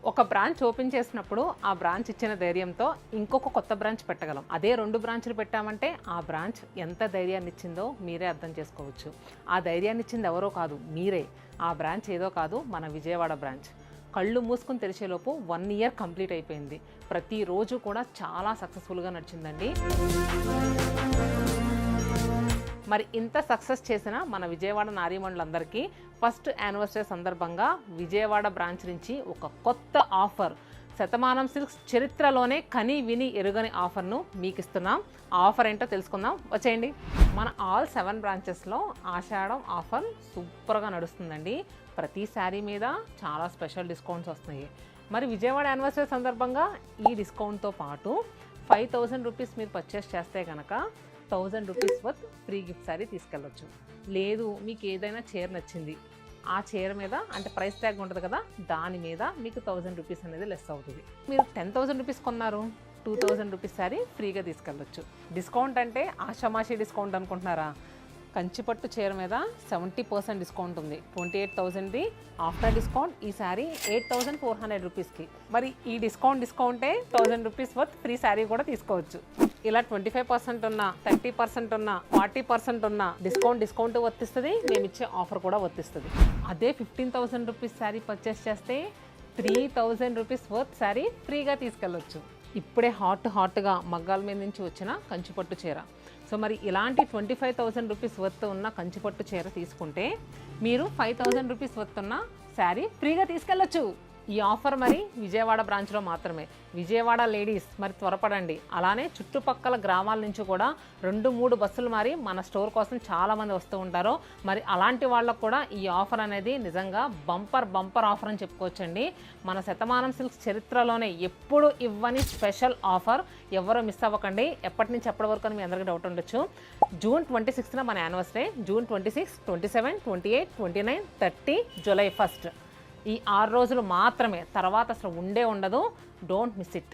ఒక branch open చేసినప్పుడు ఆ బ్రాంచ్ ఇచ్చిన ధైర్యంతో ఇంకొక కొత్త బ్రాంచ్ పెట్టగలం. అదే 2 బ్రాంచ్లు పెట్టామంటే ఆ బ్రాంచ్ ఎంత ధైర్యాన్ని ఇచ్చిందో మీరే అర్థం చేసుకోవచ్చు. ఆ ధైర్యాన్ని ఇచ్చింది ఎవరో కాదు, మీరే. ఆ బ్రాంచ్ ఏదో కాదు, మన విజయవాడ బ్రాంచ్. కళ్ళు మూసుకుని తెరిచేలోపు 1 ఇయర్ కంప్లీట్ అయిపోయింది. ప్రతిరోజు కూడా చాలా సక్సెస్ఫుల్గా నడిచిందండి. మరి ఇంత సక్సెస్ చేసిన మన విజయవాడ నారీమణులందరికీ ఫస్ట్ యానివర్సరీ సందర్భంగా విజయవాడ బ్రాంచ్ నుంచి ఒక కొత్త ఆఫర్, శతమానం సిల్క్స్ చరిత్రలోనే కని విని ఎరుగని ఆఫర్ను మీకు ఇస్తున్నాం. ఆ ఆఫర్ ఏంటో తెలుసుకుందాం, వచ్చేయండి. మన ఆల్ 7 బ్రాంచెస్లో ఆషాఢం ఆఫర్ సూపర్గా నడుస్తుందండి. ప్రతి శారీ మీద చాలా స్పెషల్ డిస్కౌంట్స్ వస్తున్నాయి. మరి విజయవాడ యానివర్సరీ సందర్భంగా ఈ డిస్కౌంట్తో పాటు 5000 రూపీస్ మీరు పర్చేస్ చేస్తే కనుక 1000 rupees worth free gift sari తీసుకెళ్ళొచ్చు. లేదు మీకు ఏదైనా చీర నచ్చింది, ఆ చీర మీద అంటే ప్రైస్ ట్యాగ్ ఉంటుంది కదా, దాని మీద మీకు 1000 రూపీస్ అనేది లెస్ అవుతుంది. మీరు 10,000 రూపీస్ కొన్నారు, 2000 రూపీస్ శారీ ఫ్రీగా తీసుకెళ్ళొచ్చు. డిస్కౌంట్ అంటే ఆషామాషి డిస్కౌంట్ అనుకుంటున్నారా? కంచిపట్టు చీర మీద 70% డిస్కౌంట్ ఉంది. 28,000ది ఆఫ్టర్ డిస్కౌంట్ ఈ శారీ 8,400 రూపీస్కి. మరి ఈ డిస్కౌంటే 1000 రూపీస్ వర్త్ ఫ్రీ శారీ కూడా తీసుకోవచ్చు. ఇలా 25% ఉన్న, 30% ఉన్న, 40% ఉన్న డిస్కౌంట్ వర్తిస్తుంది. మేము ఇచ్చే ఆఫర్ కూడా వర్తిస్తుంది. అదే 15,000 రూపీస్ శారీ పర్చేస్ చేస్తే 3,000 రూపీస్ వర్త్ శారీ ఫ్రీగా తీసుకెళ్ళొచ్చు. ఇప్పుడే హాట్గా మగ్గాల మీద నుంచి వచ్చిన కంచిపట్టు చీర. సో మరి ఇలాంటి 25,000 రూపీస్ వర్త్ ఉన్న కంచిపట్టు చీర తీసుకుంటే మీరు 5,000 రూపీస్ వర్త్ ఉన్న శారీ ఫ్రీగా తీసుకెళ్ళొచ్చు. ఈ ఆఫర్ మరి విజయవాడ బ్రాంచ్లో మాత్రమే. విజయవాడ లేడీస్ మరి త్వరపడండి. అలానే చుట్టుపక్కల గ్రామాల నుంచి కూడా 2-3 బస్సులు మారి మన స్టోర్ కోసం చాలామంది వస్తూ ఉంటారు. మరి అలాంటి వాళ్ళకు కూడా ఈ ఆఫర్ అనేది నిజంగా బంపర్ ఆఫర్ అని చెప్పుకోవచ్చండి. మన శతమానం సిల్క్స్ చరిత్రలోనే ఎప్పుడు ఇవ్వని స్పెషల్ ఆఫర్. ఎవరో మిస్ అవ్వకండి. ఎప్పటి నుంచి ఎప్పటి వరకు అని మీ అందరికీ డౌట్ ఉండొచ్చు. జూన్ 26న మన యానివర్సరీ. జూన్ 26, 27, 28, 29, 30, జూలై 1 ఈ 6 రోజులు మాత్రమే. తర్వాత అసలు ఉండదు. Don't miss it.